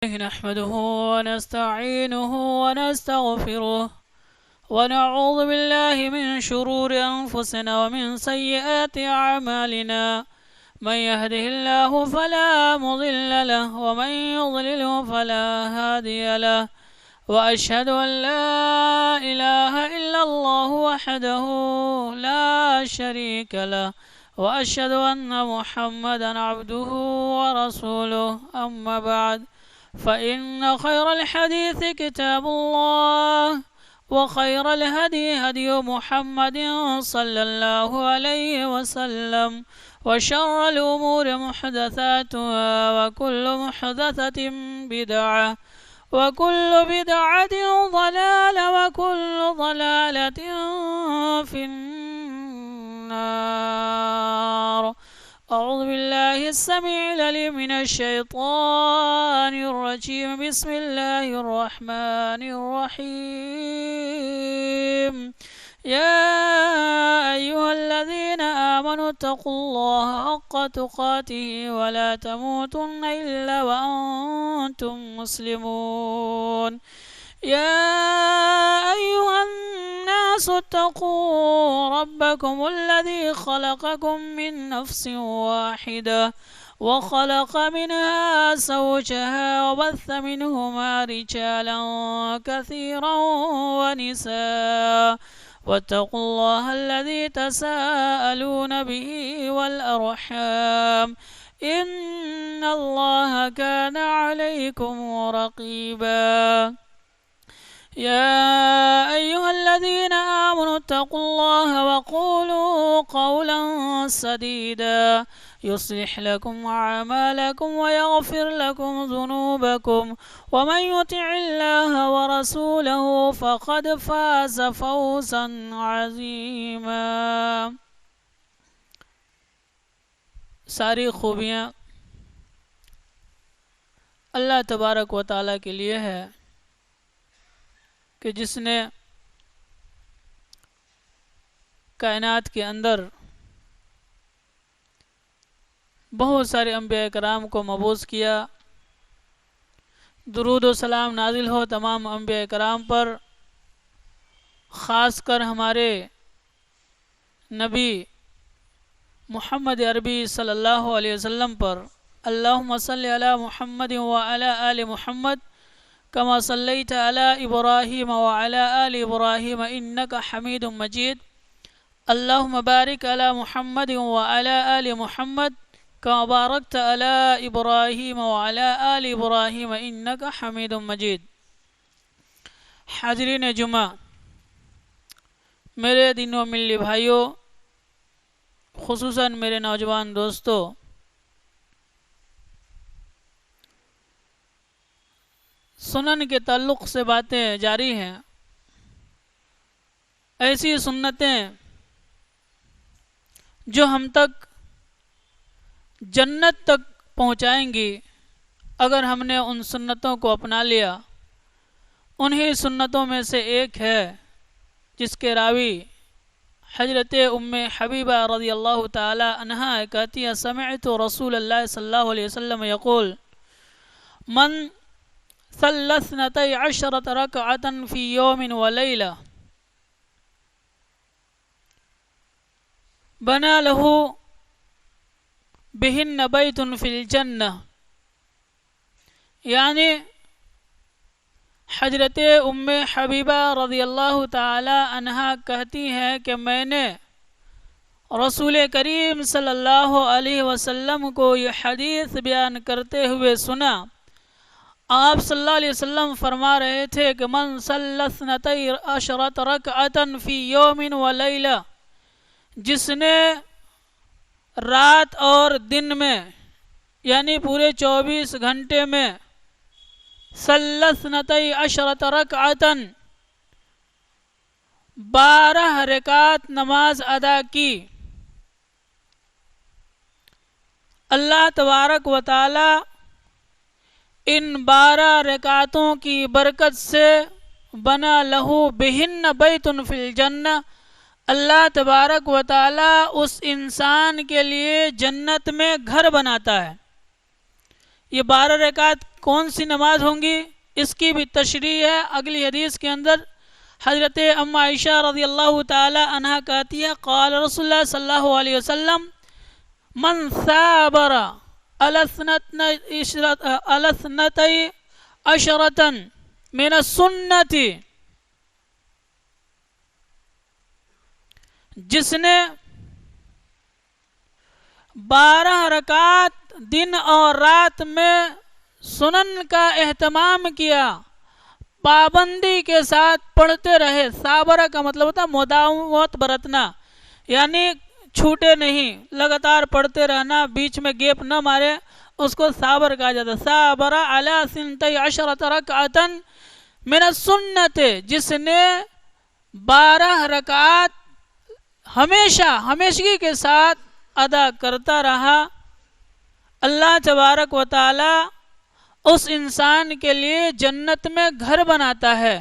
نحمده ونستعينه ونستغفره ونعوذ بالله من شرور أنفسنا ومن سيئات أعمالنا من يهده الله فلا مضل له ومن يضلله فلا هادي له وأشهد أن لا إله إلا الله وحده لا شريك له وأشهد أن محمدا عبده ورسوله أما بعد فإن خير الحديث كتاب الله وخير الهدي هدي محمد صلى الله عليه وسلم وشر الأمور محدثاتها وكل محدثة بدعة وكل بدعة ضلالة وكل ضلالة في النار. أعوذ بالله السميع العليم من الشيطان الرجيم. بسم الله الرحمن الرحيم. يا أيها الذين آمنوا اتقوا الله حق تقاته ولا تموتن إلا وأنتم مسلمون. يا أيها الناس اتقوا ربكم الذي خلقكم من نفس واحدة وخلق منها زوجها وبث منهما رجالا كثيرا ونساء واتقوا الله الذي تساءلون به والأرحام إن الله كان عليكم رقيبا. يا أيها الذين آمنوا اتقوا الله وقولوا قولا سديدا يصلح لكم أعمالكم ويغفر لكم ذنوبكم ومن يطع الله ورسوله فقد فاز فوزا عظيما. ساری خوبیاں اللہ تبارک و تعالیٰ کے لیے ہے کہ جس نے کائنات کے اندر بہت سارے انبیاء کرام کو مبعوث کیا. درود و سلام نازل ہو تمام انبیاء کرام پر، خاص کر ہمارے نبی محمد عربی صلی اللہ علیہ وسلم پر. اللہم صلی علی محمد وعلی آل محمد كما صليت على إبراهيم وعلى آل إبراهيم إنك حميد مجيد. اللهم بارك على محمد وعلى آل محمد كما باركت على إبراهيم وعلى آل إبراهيم إنك حميد مجيد. حاضرین جمعہ، میرے دین و ملی بھائیوں، خصوصاً میرے نوجوان دوستوں، سنن کے تعلق سے باتیں جاری ہیں. ایسی سنتیں جو ہم تک جنت تک پہنچائیں گی اگر ہم نے ان سنتوں کو اپنا لیا. انہی سنتوں میں سے ایک ہے جس کے راوی حضرت ام حبیبہ رضی اللہ تعالی عنہا کہتی ہے: سمعت رسول اللہ صلی اللہ علیہ وسلم یقول من صلى 12 ركعة في يوم وليلة بنى له بهن بيت في الجنة. یعنی حضرت ام حبیبہ رضی اللہ تعالی عنہا کہتی ہیں کہ میں نے رسول کریم صلی اللہ علیہ وسلم کو یہ حدیث بیان کرتے ہوئے سنا. آپ صلی اللہ علیہ وسلم فرما رہے تھے کہ من صلی 12 رکعۃ فی یوم ولیلہ، جس نے رات اور دن میں یعنی پورے 24 گھنٹے میں صلی 12 رکعۃ 12 رکعت نماز ادا کی، اللہ تبارک و تعالی ان 12 رکعتوں کی برکت سے بنا لہو بہن بیت فی الجنہ، اللہ تبارک و تعالی اس انسان کے لیے جنت میں گھر بناتا ہے. یہ 12 رکعت کون سی نماز ہوں گی، اس کی بھی تشریح ہے اگلی حدیث کے اندر۔ حضرت ام عائشہ رضی اللہ تعالی عنہا کہتی ہے قال رسول اللہ صلی اللہ علیہ وسلم من ثابر الاثنتي عشرة من السنت، جس نے 12 رکعت دن اور رات میں سنن کا اہتمام کیا، پابندی کے ساتھ پڑھتے رہے۔ صابرہ کا مطلب ہوتا ہے مداومت برتنا، یعنی چھوٹے نہیں، لگاتار پڑھتے رہنا، بیچ میں گیپ نہ مارے، اس کو صابر کہا جاتا ہے۔ صابر علی 12 رکعۃ من السنت، جس نے 12 رکعات ہمیشگی کے ساتھ ادا کرتا رہا، اللہ تبارک و تعالی اس انسان کے لیے جنت میں گھر بناتا ہے۔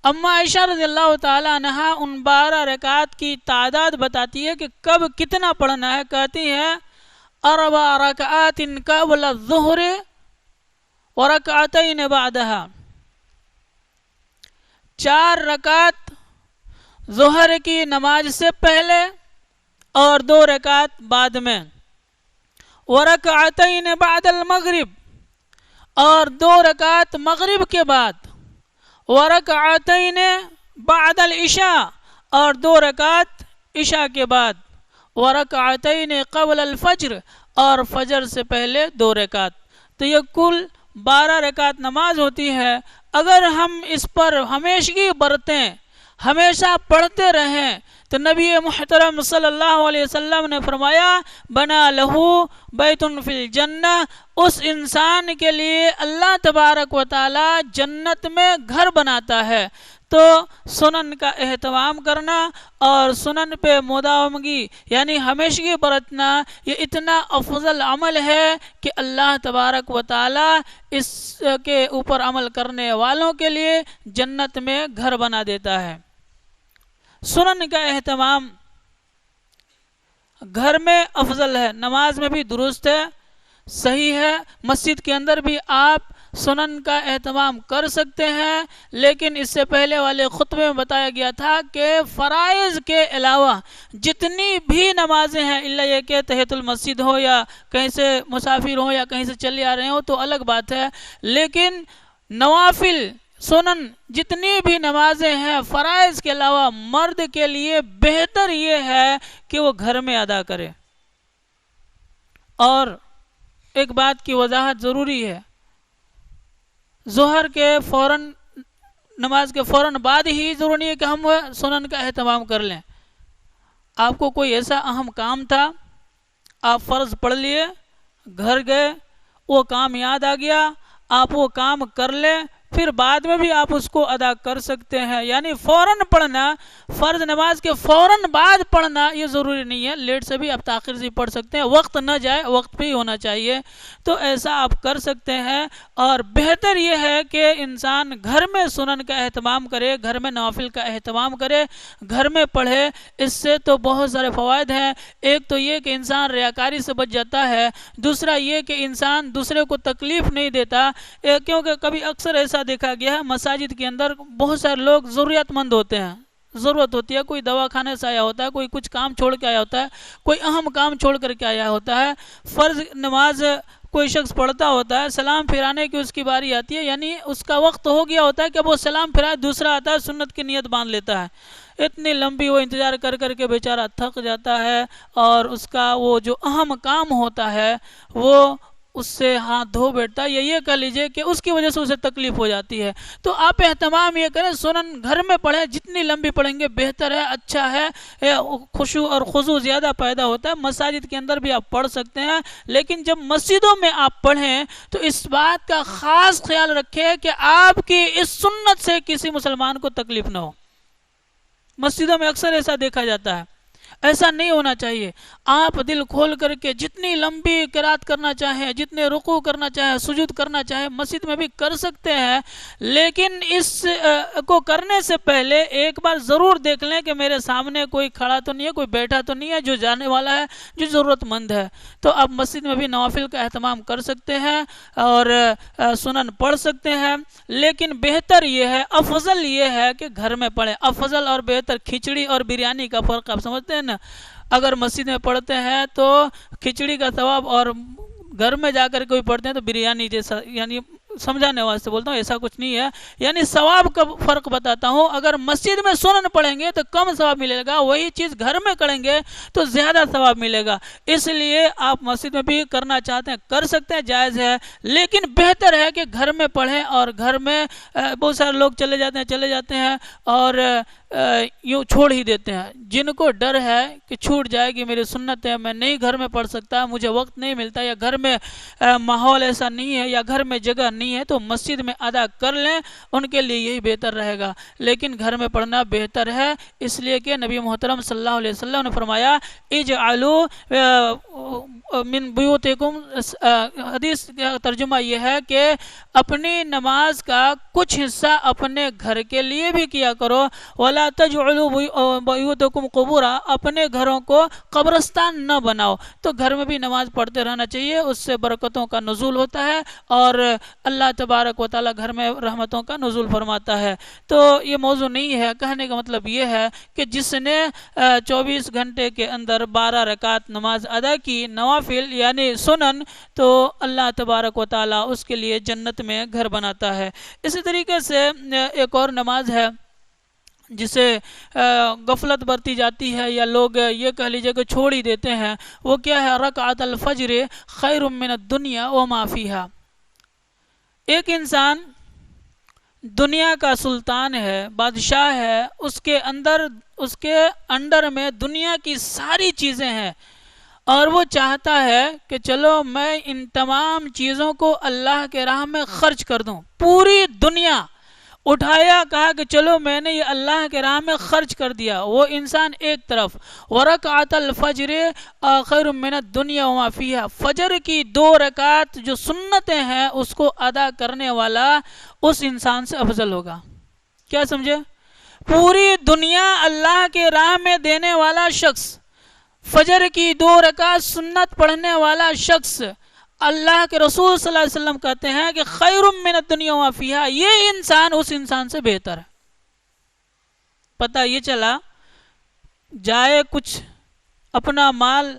اما عائشہ رضی اللہ تعالی عنہا ان 12 رکعات کی تعداد بتاتی ہے کہ کب کتنا پڑھنا ہے۔ کہتی ہے 4 رکعات قبل الظہر ورکعتین بعدها، 4 رکعت ظہر کی نماز سے پہلے اور 2 رکعت بعد میں، ورکعتین بعد المغرب، اور 2 رکعت مغرب کے بعد، ورکعتین بعد العشاء، اور 2 رکعت عشاء کے بعد، ورکعتین قبل الفجر، اور فجر سے پہلے 2 رکعت۔ تو یہ کل 12 رکعت نماز ہوتی ہے۔ اگر ہم اس پر ہمیشگی برتیں، ہمیشہ پڑھتے رہیں، تو نبی محترم صلی اللہ علیہ وسلم نے فرمایا بنا لہو بیت فی الجنہ، اس انسان کے لیے اللہ تبارک و تعالی جنت میں گھر بناتا ہے۔ تو سنن کا اہتمام کرنا اور سنن پہ مداومگی یعنی ہمیشگی برتنا، یہ اتنا افضل عمل ہے کہ اللہ تبارک و تعالی اس کے اوپر عمل کرنے والوں کے لیے جنت میں گھر بنا دیتا ہے۔ سنن کا اہتمام گھر میں افضل ہے، نماز میں بھی درست ہے، صحیح ہے، مسجد کے اندر بھی آپ سنن کا اہتمام کر سکتے ہیں، لیکن اس سے پہلے والے خطبے میں بتایا گیا تھا کہ فرائض کے علاوہ جتنی بھی نمازیں ہیں، الا یہ کہ تحیۃ المسجد ہو یا کہیں سے مسافر ہو یا کہیں سے چلے آ رہے ہو تو الگ بات ہے، لیکن نوافل سنن جتنی بھی نمازیں ہیں فرائض کے علاوہ مرد کے لیے بہتر یہ ہے کہ وہ گھر میں ادا کرے۔ اور ایک بات کی وضاحت ضروری ہے، ظہر کے فوراً نماز کے فوراً بعد ہی ضروری نہیں ہے کہ ہم سنن کا اہتمام کر لیں۔ آپ کو کوئی ایسا اہم کام تھا، آپ فرض پڑھ لیے، گھر گئے، وہ کام یاد آ گیا، آپ وہ کام کر لیں، پھر بعد میں بھی آپ اس کو ادا کر سکتے ہیں۔ یعنی فوراً پڑھنا، فرض نماز کے فوراً بعد پڑھنا یہ ضروری نہیں ہے، لیٹ سے بھی آپ تاخیر سے پڑھ سکتے ہیں، وقت نہ جائے، وقت پہ ہی ہونا چاہیے، تو ایسا آپ کر سکتے ہیں۔ اور بہتر یہ ہے کہ انسان گھر میں سنن کا اہتمام کرے، گھر میں نوافل کا اہتمام کرے، گھر میں پڑھے۔ اس سے تو بہت سارے فوائد ہیں۔ ایک تو یہ کہ انسان ریاکاری سے بچ جاتا ہے، دوسرا یہ کہ انسان دوسرے کو تکلیف نہیں دیتا، کیونکہ کبھی اکثر ایسا دیکھا گیا ہے مساجد کے اندر بہت سارے لوگ ضرورت مند ہوتے ہیں، ضرورت ہوتی ہے، کوئی دوا خانے سے آیا ہوتا ہے، کوئی کچھ کام چھوڑ کے آیا ہوتا ہے، کوئی اہم کام چھوڑ کر کے آیا ہوتا ہے، فرض نماز کوئی شخص پڑھتا ہوتا ہے، سلام پھرانے کی اس کی باری آتی ہے، یعنی اس کا وقت ہو گیا ہوتا ہے کہ وہ سلام پھرائے، دوسرا آتا ہے سنت کی نیت باندھ لیتا ہے، اتنی لمبی وہ انتظار کر کر کے بیچارہ تھک جاتا ہے، اور اس کا وہ جو اہم کام ہوتا ہے وہ اس سے ہاتھ دھو بیٹھتا ہے، یہ کہہ لیجئے کہ اس کی وجہ سے اسے تکلیف ہو جاتی ہے۔ تو آپ اہتمام یہ کریں سنن گھر میں پڑھیں، جتنی لمبی پڑھیں گے بہتر ہے، اچھا ہے، خشوع اور خضوع زیادہ پیدا ہوتا ہے۔ مساجد کے اندر بھی آپ پڑھ سکتے ہیں، لیکن جب مسجدوں میں آپ پڑھیں تو اس بات کا خاص خیال رکھیں کہ آپ کی اس سنت سے کسی مسلمان کو تکلیف نہ ہو۔ مسجدوں میں اکثر ایسا دیکھا جاتا ہے، ایسا نہیں ہونا چاہیے. آپ دل کھول کر کے جتنی لمبی قرات کرنا چاہیں، جتنے رکوع کرنا چاہیں، سجود کرنا چاہیں، مسجد میں بھی کر سکتے ہیں، لیکن اس کو کرنے سے پہلے ایک بار ضرور دیکھ لیں کہ میرے سامنے کوئی کھڑا تو نہیں ہے، کوئی بیٹھا تو نہیں ہے جو جانے والا ہے، جو ضرورت مند ہے. تو آپ مسجد میں بھی نوافل کا اہتمام کر سکتے ہیں اور سنن پڑھ سکتے ہیں، لیکن بہتر یہ ہے، افضل یہ ہے کہ گھر میں پڑھیں. افضل اور بہتر، کھچڑی اور بریانی کا فرق آپ سمجھتے ہیں نا. اگر مسجد میں پڑھتے ہیں تو کھچڑی کا ثواب، اور گھر میں جا کر کوئی پڑھتے ہیں تو بریانی جیسا، یعنی سمجھانے واسطے بولتا ہوں، ایسا کچھ نہیں ہے. یعنی ثواب کا فرق بتاتا ہوں. اگر مسجد میں سنن پڑھیں گے تو کم ثواب ملے گا، وہی چیز گھر میں کریں گے تو زیادہ ثواب ملے گا. اس لیے آپ مسجد میں بھی کرنا چاہتے ہیں کر سکتے ہیں، جائز ہے، لیکن بہتر ہے کہ گھر میں پڑھیں. اور گھر میں بہت سارے لوگ چلے جاتے ہیں اور یوں چھوڑ ہی دیتے ہیں. جن کو ڈر ہے کہ چھوٹ جائے گی میری سنت ہے، میں نہیں گھر میں پڑھ سکتا، مجھے وقت نہیں ملتا، یا گھر میں ماحول ایسا نہیں ہے، یا گھر میں جگہ نہیں ہے، تو مسجد میں ادا کر لیں، ان کے لیے یہی بہتر رہے گا. لیکن گھر میں پڑھنا بہتر ہے، اس لیے کہ نبی محترم صلی اللہ علیہ وسلم نے فرمایا اجعلوا من بیوتکم. حدیث کا ترجمہ یہ ہے کہ اپنی نماز کا کچھ حصہ اپنے گھر کے لیے بھی کیا کرو. ولا تجعلوا بیوتکم قبورا، اپنے گھروں کو قبرستان نہ بناؤ. تو گھر میں بھی نماز پڑھتے رہنا چاہیے، اس سے برکتوں کا نزول ہوتا ہے اور اللہ تبارک و تعالی گھر میں رحمتوں کا نزول فرماتا ہے. تو یہ موضوع نہیں ہے. کہنے کا مطلب یہ ہے کہ جس نے 24 گھنٹے کے اندر 12 رکعت نماز ادا کی، نوافل یعنی سنن، تو اللہ تبارک و تعالی اس کے لیے جنت میں گھر بناتا ہے. اسی طریقے سے ایک اور نماز ہے جسے غفلت برتی جاتی ہے، یا لوگ یہ کہہ لیجئے کہ چھوڑ ہی دیتے ہیں. وہ کیا ہے؟ رکعت الفجر خیر من الدنیا وما فیہا. ایک انسان دنیا کا سلطان ہے، بادشاہ ہے، اس کے انڈر میں دنیا کی ساری چیزیں ہیں، اور وہ چاہتا ہے کہ چلو میں ان تمام چیزوں کو اللہ کے راہ میں خرچ کر دوں. پوری دنیا اٹھایا، کہا کہ چلو میں نے یہ اللہ کے راہ میں خرچ کر دیا. وہ انسان ایک طرف. ورکعت الفجر خیر من الدنیا وما فیہا، فجر کی 2 رکعت جو سنتیں ہیں اس کو ادا کرنے والا اس انسان سے افضل ہوگا. کیا سمجھے؟ پوری دنیا اللہ کے راہ میں دینے والا شخص، فجر کی 2 رکعت سنت پڑھنے والا شخص، اللہ کے رسول صلی اللہ علیہ وسلم کہتے ہیں کہ خیر من الدنیا وما فیہا، یہ انسان اس انسان سے بہتر ہے. پتہ یہ چلا، جائے کچھ اپنا مال،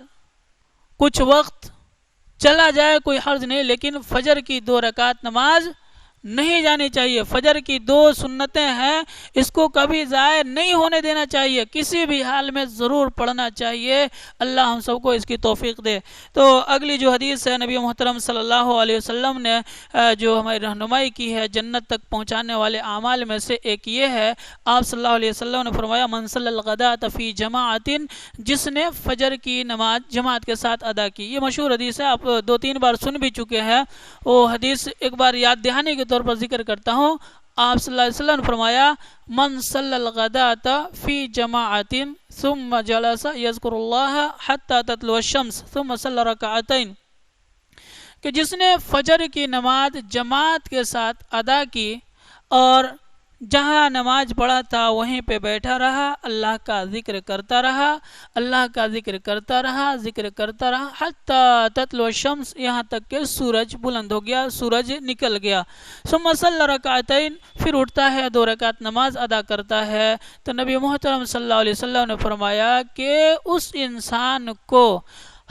کچھ وقت چلا جائے، کوئی حرج نہیں، لیکن فجر کی 2 رکعت نماز نہیں جانی چاہیے. فجر کی 2 سنتیں ہیں، اس کو کبھی ضائع نہیں ہونے دینا چاہیے، کسی بھی حال میں ضرور پڑھنا چاہیے. اللہ ہم سب کو اس کی توفیق دے. تو اگلی جو حدیث ہے، نبی محترم صلی اللہ علیہ وسلم نے جو ہماری رہنمائی کی ہے جنت تک پہنچانے والے اعمال میں سے ایک یہ ہے. آپ صلی اللہ علیہ وسلم نے فرمایا من صلی الغداۃ فی جماعت، جس نے فجر کی نماز جماعت کے ساتھ ادا کی. یہ مشہور حدیث ہے، آپ 2-3 بار سن بھی چکے ہیں. وہ حدیث ایک بار یاد دہانی کے طور پر ذکر کرتا ہوں. آپ صلی اللہ علیہ وسلم نے فرمایا من صلی الغداۃ فی جماعت ثم جلس یذکر اللہ حتی تطلع الشمس ثم صلی رکعتین، کہ جس نے فجر کی نماز جماعت کے ساتھ ادا کی اور جہاں نماز پڑھا تھا وہیں پہ بیٹھا رہا، اللہ کا ذکر کرتا رہا، اللہ کا ذکر کرتا رہا، ذکر کرتا رہا حتی تطلع الشمس، یہاں تک کہ سورج بلند ہو گیا، سورج نکل گیا. ثم صلی رکعتین، پھر اٹھتا ہے 2 رکعت نماز ادا کرتا ہے. تو نبی محترم صلی اللہ علیہ وسلم نے فرمایا کہ اس انسان کو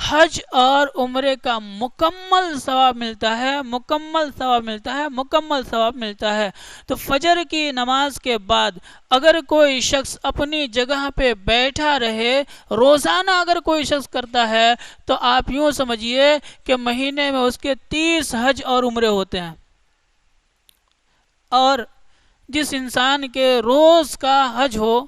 حج اور عمرے کا مکمل ثواب ملتا ہے، مکمل ثواب ملتا ہے، مکمل ثواب ملتا ہے. تو فجر کی نماز کے بعد اگر کوئی شخص اپنی جگہ پہ بیٹھا رہے، روزانہ اگر کوئی شخص کرتا ہے، تو آپ یوں سمجھیے کہ مہینے میں اس کے 30 حج اور عمرے ہوتے ہیں. اور جس انسان کے روز کا حج ہو،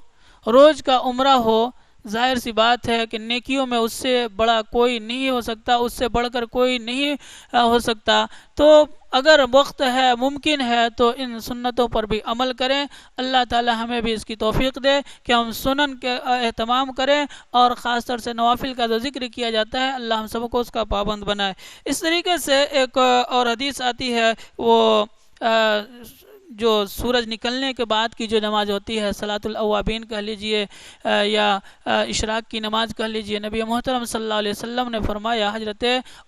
روز کا عمرہ ہو، ظاہر سی بات ہے کہ نیکیوں میں اس سے بڑا کوئی نہیں ہو سکتا، اس سے بڑھ کر کوئی نہیں ہو سکتا۔ تو اگر وقت ہے، ممکن ہے، تو ان سنتوں پر بھی عمل کریں۔ اللہ تعالی ہمیں بھی اس کی توفیق دے کہ ہم سنن کے اہتمام کریں، اور خاص طور سے نوافل کا جو ذکر کیا جاتا ہے اللہ ہم سب کو اس کا پابند بنائے۔ اس طریقے سے ایک اور حدیث آتی ہے، وہ جو سورج نکلنے کے بعد کی جو نماز ہوتی ہے، صلاۃ الاوابین کہہ لیجئے یا اشراق کی نماز کہہ لیجئے، نبی محترم صلی اللہ علیہ وسلم نے فرمایا، حضرت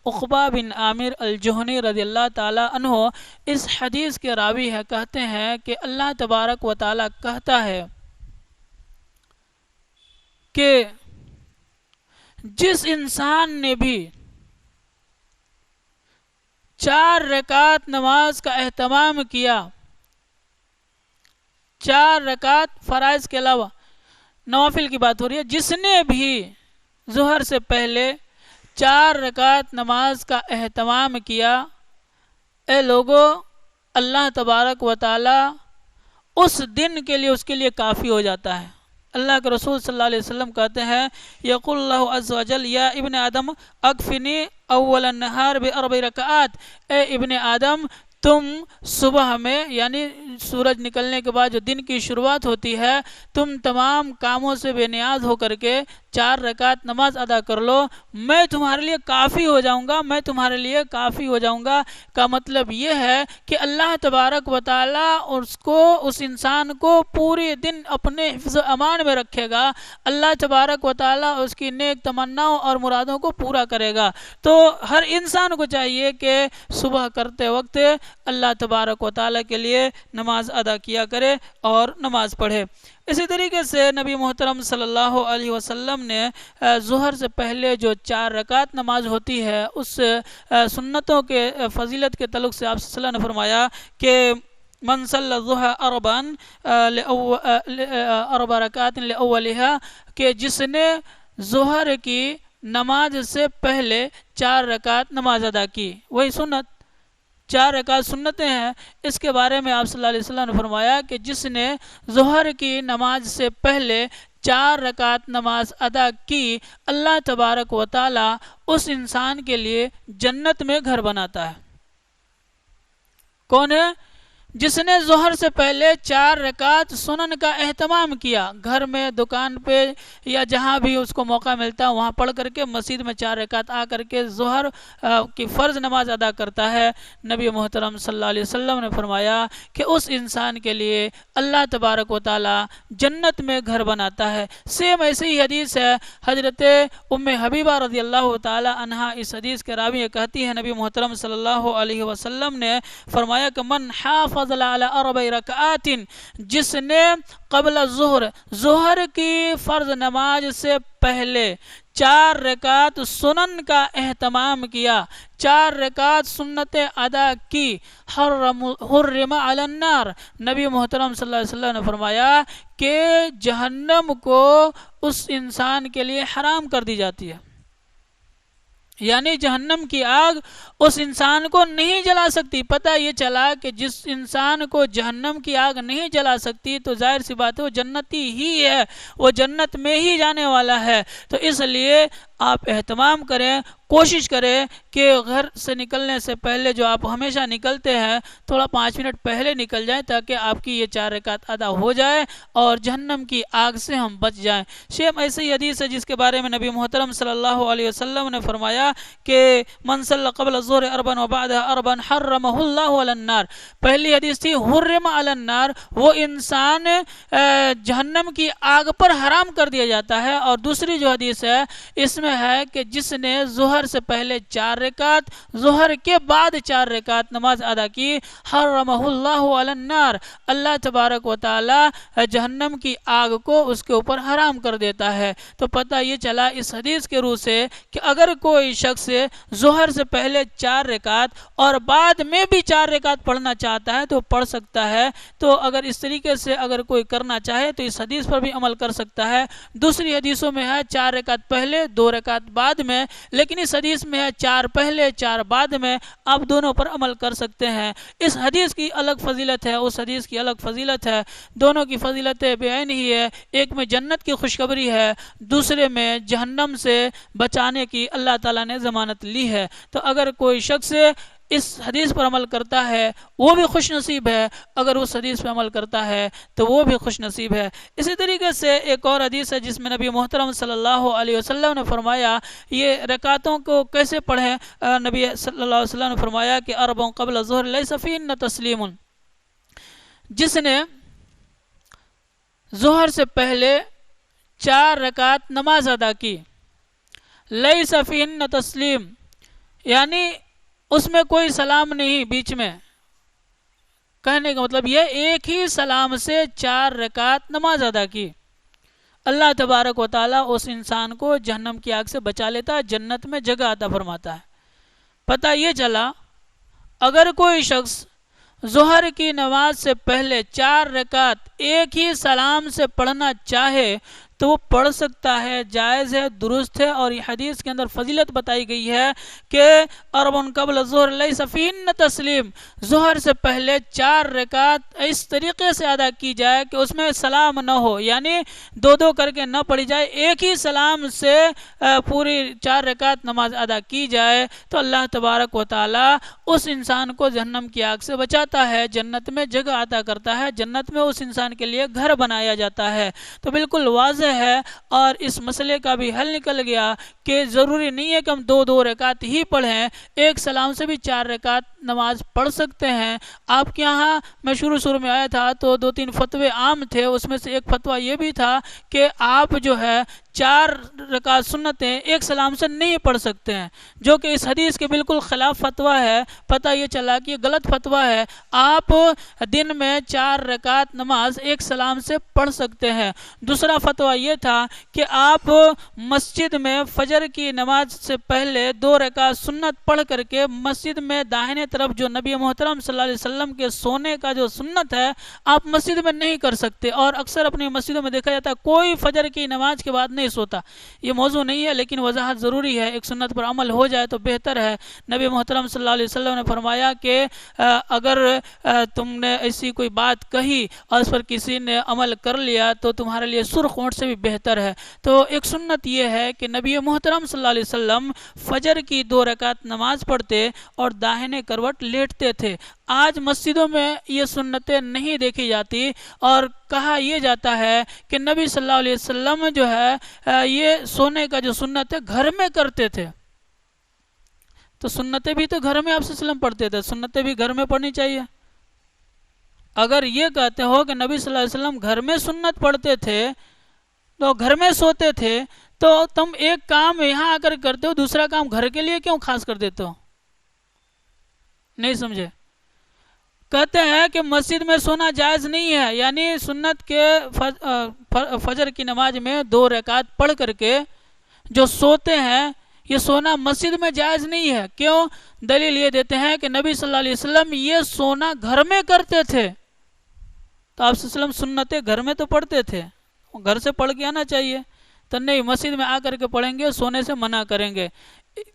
عقبہ بن عامر الجہنی رضی اللہ تعالی عنہ اس حدیث کے راوی ہے، کہتے ہیں کہ اللہ تبارک و تعالی کہتا ہے کہ جس انسان نے بھی 4 رکعت نماز کا اہتمام کیا، 4 رکعت فرائض کے علاوہ، نوافل کی بات ہو رہی ہے، جس نے بھی ظہر سے پہلے 4 رکعت نماز کا اہتمام کیا، اے لوگو، اللہ تبارک و تعالی اس دن کے لیے اس کے لیے کافی ہو جاتا ہے۔ اللہ کے رسول صلی اللہ علیہ وسلم کہتے ہیں، یقول اللہ عز و جل یا ابن آدم اکفنی اول النہار ب4 رکعات، اے ابن آدم تم صبح میں، یعنی سورج نکلنے کے بعد جو دن کی شروعات ہوتی ہے، تم تمام کاموں سے بے نیاز ہو کر کے 4 رکعت نماز ادا کر لو، میں تمہارے لیے کافی ہو جاؤں گا، میں تمہارے لیے کافی ہو جاؤں گا۔ کا مطلب یہ ہے کہ اللہ تبارک و تعالی اس انسان کو پورے دن اپنے حفظ و امان میں رکھے گا، اللہ تبارک و تعالی اس کی نیک تمناؤں اور مرادوں کو پورا کرے گا۔ تو ہر انسان کو چاہیے کہ صبح کرتے وقت اللہ تبارک و تعالی کے لیے نماز ادا کیا کرے اور نماز پڑھے۔ اسی طریقے سے نبی محترم صلی اللہ علیہ وسلم نے ظہر سے پہلے جو 4 رکعت نماز ہوتی ہے، اس سنتوں کے فضیلت کے تعلق سے آپ صلی اللہ علیہ وسلم نے فرمایا کہ من صلی الظہر 4 رکعات لأولها، کہ جس نے ظہر کی نماز سے پہلے 4 رکعت نماز ادا کی، وہی سنت 4 رکعت سنتیں ہیں۔ اس کے بارے میں آپ صلی اللہ علیہ وسلم نے فرمایا کہ جس نے ظہر کی نماز سے پہلے 4 رکعت نماز ادا کی، اللہ تبارک و تعالی اس انسان کے لیے جنت میں گھر بناتا ہے۔ کون ہے؟ جس نے ظہر سے پہلے 4 رکعت سنن کا اہتمام کیا، گھر میں، دکان پہ، یا جہاں بھی اس کو موقع ملتا ہے وہاں پڑھ کر کے مسجد میں 4 رکعت آ کر کے ظہر کی فرض نماز ادا کرتا ہے، نبی محترم صلی اللہ علیہ وسلم نے فرمایا کہ اس انسان کے لیے اللہ تبارک و تعالی جنت میں گھر بناتا ہے۔ سیم ایسی ہی حدیث ہے، حضرت ام حبیبہ رضی اللہ تعالی عنہا اس حدیث کے راوی کہتی ہے، نبی محترم صلی اللہ علیہ وسلم نے فرمایا کہ من حافظ علی 4 رکعات، جس نے قبل ظہر کی فرض نماز سے پہلے 4 رکعت سنن کا اہتمام کیا، 4 رکعت سنتیں ادا کی، حرم علی النار، نبی محترم صلی اللہ علیہ وسلم نے فرمایا کہ جہنم کو اس انسان کے لیے حرام کر دی جاتی ہے، یعنی جہنم کی آگ اس انسان کو نہیں جلا سکتی۔ پتہ یہ چلا کہ جس انسان کو جہنم کی آگ نہیں جلا سکتی تو ظاہر سی بات ہے وہ جنتی ہی ہے، وہ جنت میں ہی جانے والا ہے۔ تو اس لیے آپ اہتمام کریں، کوشش کریں کہ گھر سے نکلنے سے پہلے، جو آپ ہمیشہ نکلتے ہیں، تھوڑا 5 منٹ پہلے نکل جائیں تاکہ آپ کی یہ 4 رکعت ادا ہو جائے اور جہنم کی آگ سے ہم بچ جائیں۔ شیم ایسی حدیث ہے جس کے بارے میں نبی محترم صلی اللہ علیہ وسلم نے فرمایا کہ من صلی قبل الظہر 4 وبعدها 4 حرمہ اللہ علی النار۔ پہلی حدیث تھی حرم علی النار، وہ انسان جہنم کی آگ پر حرام کر دیا جاتا ہے، اور دوسری جو حدیث ہے اس میں ہے کہ جس نے ظہر سے پہلے 4 رکعت، ظہر کے بعد 4 رکعت نماز ادا کی، حرمہ اللہ علی النار، اللہ تبارک و تعالی جہنم کی آگ کو اس کے اوپر حرام کر دیتا ہے۔ تو پتہ یہ چلا اس حدیث کے روح سے کہ اگر کوئی شخص ظہر سے پہلے 4 رکعت اور بعد میں بھی 4 رکعت پڑھنا چاہتا ہے تو پڑھ سکتا ہے۔ تو اگر اس طریقے سے اگر کوئی کرنا چاہے تو اس حدیث پر بھی عمل کر سکتا ہے۔ دوسری حدیثوں میں ہے 4 رکعت پہلے، 2 رکعت بعد میں، لیکن اس حدیث میں ہے 4 پہلے 4 بعد میں، آپ دونوں پر عمل کر سکتے ہیں۔ اس حدیث کی الگ فضیلت ہے، اس حدیث کی الگ فضیلت ہے، دونوں کی فضیلتیں بعین ہی ہے۔ ایک میں جنت کی خوشخبری ہے، دوسرے میں جہنم سے بچانے کی اللہ تعالیٰ نے ضمانت لی ہے۔ تو اگر کوئی شخص اس حدیث پر عمل کرتا ہے وہ بھی خوش نصیب ہے، اگر اس حدیث پر عمل کرتا ہے تو وہ بھی خوش نصیب ہے۔ اسی طریقے سے ایک اور حدیث ہے جس میں نبی محترم صلی اللہ علیہ وسلم نے فرمایا یہ رکعتوں کو کیسے پڑھیں۔ نبی صلی اللہ علیہ وسلم نے فرمایا کہ اربع قبل الظہر لیس فیہن تسلیم، جس نے ظہر سے پہلے 4 رکعت نماز ادا کی، لیس فیہن تسلیم یعنی اس میں کوئی سلام نہیں، بیچ میں کہنے کا مطلب یہ ایک ہی سلام سے 4 رکعت نماز ادا کی، اللہ تبارک و تعالیٰ اس انسان کو جہنم کی آگ سے بچا لیتا ہے، جنت میں جگہ عطا فرماتا ہے۔ پتہ یہ چلا اگر کوئی شخص ظہر کی نماز سے پہلے 4 رکعت ایک ہی سلام سے پڑھنا چاہے تو وہ پڑھ سکتا ہے، جائز ہے، درست ہے۔ اور یہ حدیث کے اندر فضیلت بتائی گئی ہے کہ اربع قبل الظہر لیس فیہن تسلیم، ظہر سے پہلے 4 رکعت اس طریقے سے ادا کی جائے کہ اس میں سلام نہ ہو، یعنی 2 کر کے نہ پڑھی جائے، ایک ہی سلام سے پوری 4 رکعت نماز ادا کی جائے تو اللہ تبارک و تعالی اس انسان کو جہنم کی آگ سے بچاتا ہے، جنت میں جگہ عطا کرتا ہے، جنت میں اس انسان کے لیے گھر بنایا جاتا ہے۔ تو بالکل واضح ہے اور اس مسئلے کا بھی حل نکل گیا کہ ضروری نہیں ہے کہ ہم 2 رکعت ہی پڑھیں، ایک سلام سے بھی 4 رکعت نماز پڑھ سکتے ہیں۔ آپ کے یہاں میں شروع میں آیا تھا تو 2-3 فتوے عام تھے، اس میں سے ایک فتویٰ یہ بھی تھا کہ آپ جو ہے 4 رکعت سنتیں ایک سلام سے نہیں پڑھ سکتے ہیں، جو کہ اس حدیث کے بالکل خلاف فتویٰ ہے۔ پتہ یہ چلا کہ یہ غلط فتویٰ ہے، آپ دن میں 4 رکعت نماز ایک سلام سے پڑھ سکتے ہیں۔ دوسرا فتویٰ یہ تھا کہ آپ مسجد میں فجر کی نماز سے پہلے 2 رکعت سنت پڑھ کر کے مسجد میں داہنے طرف جو نبی محترم صلی اللہ علیہ وسلم کے سونے کا جو سنت ہے آپ مسجد میں نہیں کر سکتے، اور اکثر اپنی مسجدوں میں دیکھا جاتا ہے کوئی فجر کی نماز کے بعد نہیں سوتا۔ یہ موضوع نہیں ہے لیکن وضاحت ضروری ہے، ایک سنت پر عمل ہو جائے تو بہتر ہے۔ نبی محترم صلی اللہ علیہ وسلم نے فرمایا کہ اگر تم نے ایسی کوئی بات کہی اور اس پر کسی نے عمل کر لیا تو تمہارے لیے سرخ اونٹ سے بھی بہتر ہے۔ تو ایک سنت یہ ہے کہ نبی محترم صلی اللہ علیہ وسلم فجر کی 2 رکعت نماز پڑھتے اور داہنے کروٹ لیٹتے تھے۔ آج مسجدوں میں یہ سنتیں نہیں دیکھی جاتی اور کہا یہ جاتا ہے کہ نبی صلی اللہ علیہ وسلم جو ہے یہ سونے کا جو سنت ہے گھر میں کرتے تھے، تو سنتیں بھی تو گھر میں آپ صلی اللہ علیہ وسلم پڑھتے تھے، سنتیں بھی گھر میں پڑھنی چاہیے۔ اگر یہ کہتے ہو کہ نبی صلی اللہ علیہ وسلم گھر میں سنت پڑھتے تھے تو گھر میں سوتے تھے، تو تم ایک کام یہاں آ کر کرتے ہو، دوسرا کام گھر کے لیے کیوں خاص کر دیتے ہو؟ نہیں سمجھے؟ کہتے ہیں کہ مسجد میں سونا جائز نہیں ہے، یعنی سنت کے فجر کی نماز میں 2 رکعت پڑھ کر کے جو سوتے ہیں یہ سونا مسجد میں جائز نہیں ہے۔ کیوں؟ دلیل یہ دیتے ہیں کہ نبی صلی اللہ علیہ وسلم یہ سونا گھر میں کرتے تھے، تو آپ صلی اللہ علیہ وسلم سنتیں گھر میں تو پڑھتے تھے، گھر سے پڑھ کے آنا چاہیے، تو نہیں مسجد میں آ کر کے پڑھیں گے، سونے سے منع کریں گے۔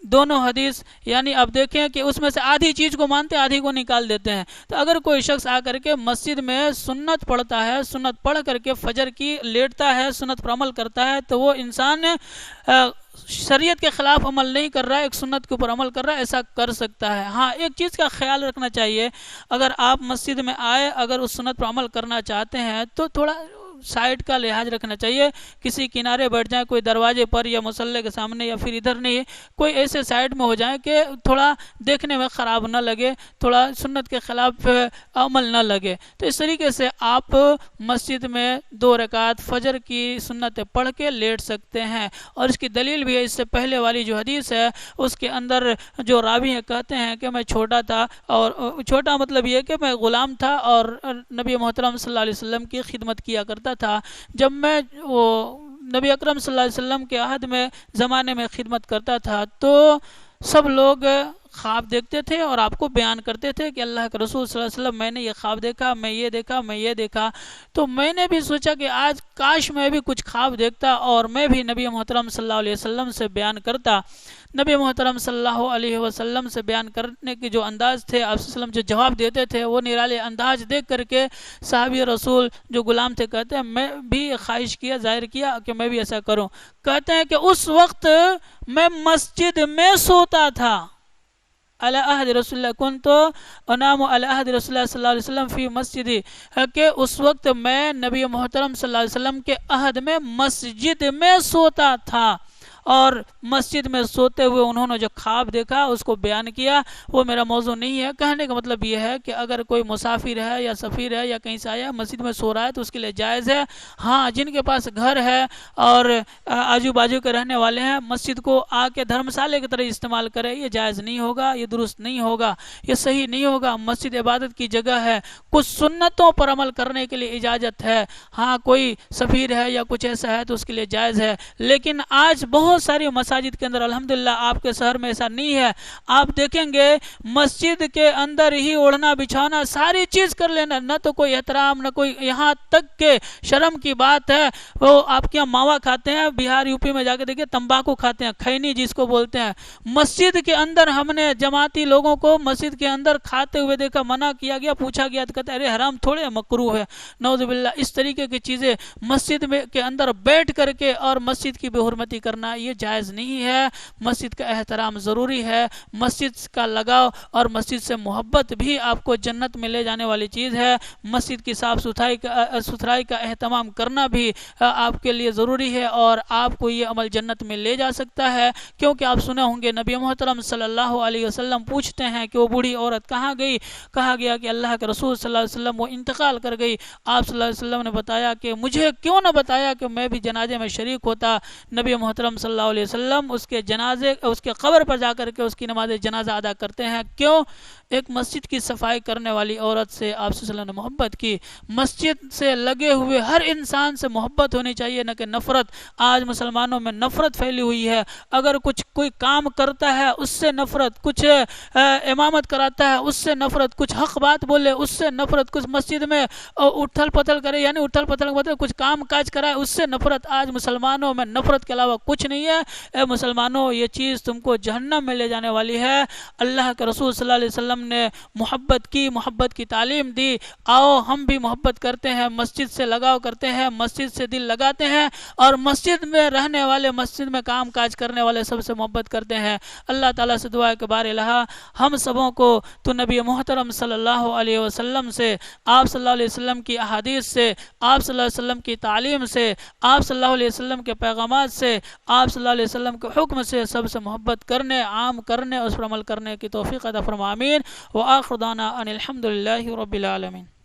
دونوں حدیث یعنی اب دیکھیں کہ اس میں سے آدھی چیز کو مانتے آدھی کو نکال دیتے ہیں۔ تو اگر کوئی شخص آ کر کے مسجد میں سنت پڑھتا ہے، سنت پڑھ کر کے فجر کی لیٹتا ہے، سنت پر عمل کرتا ہے، تو وہ انسان شریعت کے خلاف عمل نہیں کر رہا ہے، ایک سنت کے اوپر عمل کر رہا ہے، ایسا کر سکتا ہے۔ ہاں ایک چیز کا خیال رکھنا چاہیے، اگر آپ مسجد میں آئے، اگر اس سنت پر عمل کرنا چاہتے ہیں تو تھوڑا سائڈ کا لحاظ رکھنا چاہیے، کسی کنارے بیٹھ جائیں، کوئی دروازے پر یا مصلی کے سامنے یا پھر ادھر نہیں، کوئی ایسے سائڈ میں ہو جائیں کہ تھوڑا دیکھنے میں خراب نہ لگے، تھوڑا سنت کے خلاف عمل نہ لگے۔ تو اس طریقے سے آپ مسجد میں 2 رکعت فجر کی سنتیں پڑھ کے لیٹ سکتے ہیں، اور اس کی دلیل بھی ہے اس سے پہلے والی جو حدیث ہے اس کے اندر جو راوی ہیں کہتے ہیں کہ میں چھوٹا تھا، اور چھوٹا مطلب یہ کہ میں غلام تھا اور نبی محترم صلی اللہ علیہ وسلم کی خدمت کیا کرتا تھا۔ جب میں نبی اکرم صلی اللہ علیہ وسلم کے عہد میں زمانے میں خدمت کرتا تھا تو سب لوگ خواب دیکھتے تھے اور آپ کو بیان کرتے تھے کہ اللہ کے رسول صلی اللہ علیہ وسلم میں نے یہ خواب دیکھا، میں یہ دیکھا، میں یہ دیکھا. تو میں نے بھی سوچا کہ آج کاش میں بھی کچھ خواب دیکھتا اور میں بھی نبی محترم صلی اللہ علیہ وسلم سے بیان کرتا. نبی محترم صلی اللہ علیہ وسلم سے بیان کرنے کے جو انداز تھے، آپ صلی اللہ علیہ وسلم جو جواب دیتے تھے، وہ نرالے انداز دیکھ کر کے صحابی رسول جو غلام تھے کہتے ہیں میں بھی خواہش کیا، ظاہر کیا کہ میں بھی ایسا کروں. کہتے ہیں کہ اس وقت میں مسجد میں سوتا تھا. علی عہد رسول اللہ کنت انام علی عہد رسول اللہ صلی اللہ علیہ وسلم فی مسجدی، کہ اس وقت میں نبی محترم صلی اللہ علیہ وسلم کے عہد میں مسجد میں سوتا تھا. اور مسجد میں سوتے ہوئے انہوں نے جو خواب دیکھا اس کو بیان کیا. وہ میرا موضوع نہیں ہے. کہنے کا مطلب یہ ہے کہ اگر کوئی مسافر ہے یا سفیر ہے یا کہیں سے آیا مسجد میں سو رہا ہے تو اس کے لیے جائز ہے. ہاں، جن کے پاس گھر ہے اور آجو باجو کے رہنے والے ہیں، مسجد کو آ کے دھرمشالے کی طرح استعمال کرے، یہ جائز نہیں ہوگا، یہ درست نہیں ہوگا، یہ صحیح نہیں ہوگا. مسجد عبادت کی جگہ ہے، کچھ سنتوں پر عمل کرنے کے لیے اجازت ہے. ہاں، کوئی سفیر ہے یا کچھ ایسا ہے تو اس کے لیے جائز ہے. لیکن آج بہت ساری مساجد کے اندر الحمدللہ آپ کے شہر میں ایسا نہیں ہے. آپ دیکھیں گے مسجد کے اندر ہی اوڑھنا بچھانا ساری چیز کر لینا، نہ تو کوئی احترام، نہ کوئی، یہاں تک کہ شرم کی بات ہے وہ آپ کے یہاں ماوا کھاتے ہیں، بہار یوپی میں جا کے دیکھیں تمباکو کھاتے ہیں، خینی جس کو بولتے ہیں. مسجد کے اندر ہم نے جماعتی لوگوں کو مسجد کے اندر کھاتے ہوئے دیکھا، منع کیا گیا، پوچھا گیا تو کہتے ہیں ارے حرام تھوڑے مکروہ ہے. نعوذ باللہ، اس طریقے کی چیزیں مسجد میں کے اندر بیٹھ کر کے اور مسجد کی بے حرمتی کرنا یہ جائز نہیں ہے. مسجد کا احترام ضروری ہے، مسجد کا لگاؤ اور مسجد سے محبت بھی آپ کو جنت میں لے جانے والی چیز ہے. مسجد کی صاف ستھرائی کا اہتمام کرنا بھی آپ کے لیے ضروری ہے اور آپ کو یہ عمل جنت میں لے جا سکتا ہے. کیونکہ آپ سنے ہوں گے نبی محترم صلی اللہ علیہ وسلم پوچھتے ہیں کہ وہ بوڑھی عورت کہاں گئی؟ کہا گیا کہ اللہ کے رسول صلی اللہ علیہ وسلم وہ انتقال کر گئی. آپ صلی اللہ علیہ وسلم نے بتایا کہ مجھے کیوں نہ بتایا کہ میں بھی جنازے میں شریک ہوتا. نبی محترم صلی اللہ علیہ وسلم اس کے جنازے، اس کے قبر پر جا کر کے اس کی نماز جنازہ ادا کرتے ہیں. کیوں؟ ایک مسجد کی صفائی کرنے والی عورت سے آپ صلی اللہ علیہ وسلم نے محبت کی. مسجد سے لگے ہوئے ہر انسان سے محبت ہونی چاہیے، نہ کہ نفرت. آج مسلمانوں میں نفرت پھیلی ہوئی ہے. اگر کوئی کام کرتا ہے اس سے نفرت، کچھ امامت کراتا ہے اس سے نفرت، کچھ حق بات بولے اس سے نفرت، کچھ مسجد میں اٹھل پتھل کرے، یعنی اٹھل پتھل مطلب کچھ کام کاج کرائے اس سے نفرت. آج مسلمانوں میں نفرت کے علاوہ کچھ نہیں ہے. اے مسلمانوں، یہ چیز تم کو جہنم میں لے جانے والی ہے. اللہ کے رسول صلی اللہ علیہ وسلم نے محبت کی تعلیم دی. آؤ ہم بھی محبت کرتے ہیں، مسجد سے لگاؤ کرتے ہیں، مسجد سے دل لگاتے ہیں اور مسجد میں رہنے والے، مسجد میں کام کاج کرنے والے سب سے محبت کرتے ہیں. اللہ تعالیٰ سے دعا ہے کہ بار الہ ہم سبوں کو تو نبی محترم صلی اللہ علیہ وسلم سے، آپ صلی اللہ علیہ وسلم کی احادیث سے، آپ صلی اللہ علیہ وسلم کی تعلیم سے، آپ صلی اللہ علیہ وسلم کے پیغامات سے، آپ صلی اللہ علیہ وسلم کے حکم سے سب سے محبت کرنے، عام کرنے، اس پر عمل کرنے کی توفیق عطا فرما. آمین. وآخر دعوانا ان الحمد للہ رب العالمین.